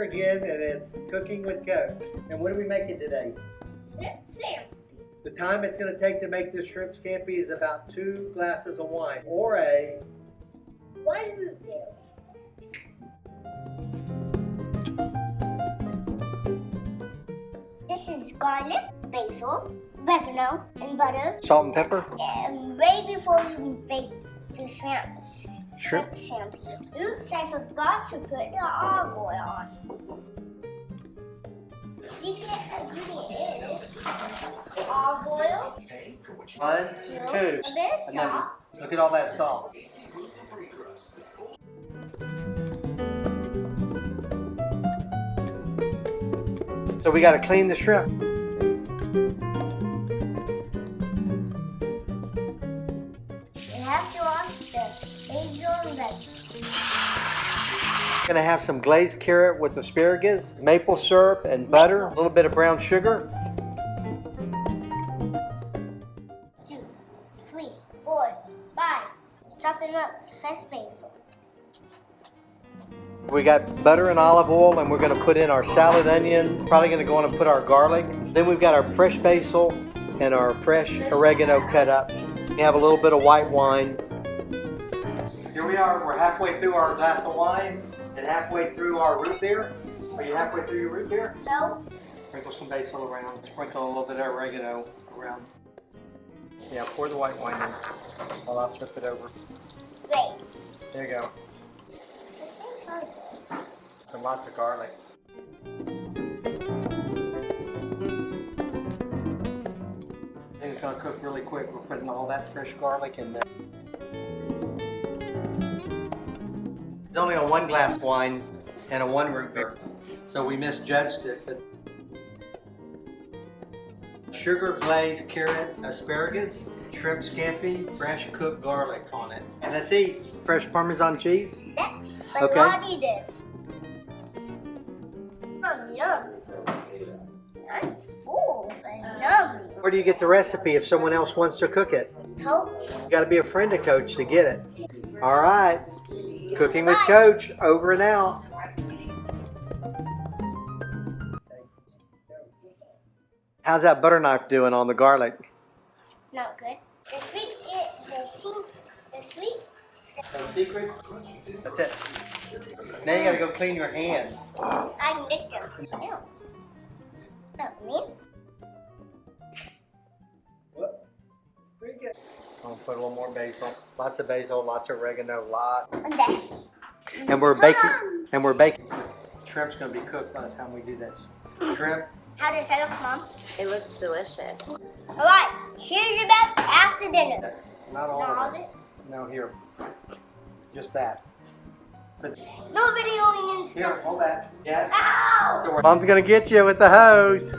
again, and it's Cooking with Coach. And what are we making today? Sam. The time it's going to take to make this shrimp scampi is about 2 glasses of wine, or a 1 root beer. This is garlic, basil, oregano, and butter. salt and pepper. And right before you bake the shrimp scampi. Oops, I forgot to put the olive oil on. The ingredient is olive oil, 1, 2, a bit of and then salt. look at all that salt. So we got to clean the shrimp. You have to wash the basil and veggies. Gonna have some glazed carrot with asparagus, maple syrup and butter, a little bit of brown sugar. 2, 3, 4, 5. Chopping up fresh basil. We got butter and olive oil, and we're gonna put in our salad onion. Probably gonna go on and put our garlic. Then we've got our fresh basil and our fresh oregano cut up. We have a little bit of white wine. Here we are, we're halfway through our glass of wine and halfway through our root beer. Are you halfway through your root beer? No. Sprinkle some basil around, sprinkle a little bit of oregano around. Yeah, pour the white wine in while I'll flip it over. Great. There you go. This seems so good. Some lots of garlic. It's gonna cook really quick. We're putting all that fresh garlic in there. It's only a 1 glass of wine and a 1 root beer, so we misjudged it. But sugar, glazed carrots, asparagus, shrimp scampi, fresh cooked garlic on it. And let's eat. Fresh Parmesan cheese. Yeah, but Okay. not eat it. Oh, yum. I'm full, but yum. Where do you get the recipe if someone else wants to cook it? Coach. You got to be a friend of Coach to get it. All right. Cooking with Coach, over and out. How's that butter knife doing on the garlic? Not good. The sweet. No secret? That's it. Now you got to go clean your hands. I missed them. Ew. Not me. I'll put a little more basil. Lots of basil, lots of oregano, lots. And this. And we're baking. And we're baking. Shrimp's gonna be cooked by the time we do this. Shrimp. How does that look, Mom? It looks delicious. All right. Here's your best after dinner. Not all Not all of of it. it. No, here. Just that. But No videoing and here, stuff. hold that. Yes. Ow! So Mom's gonna get you with the hose.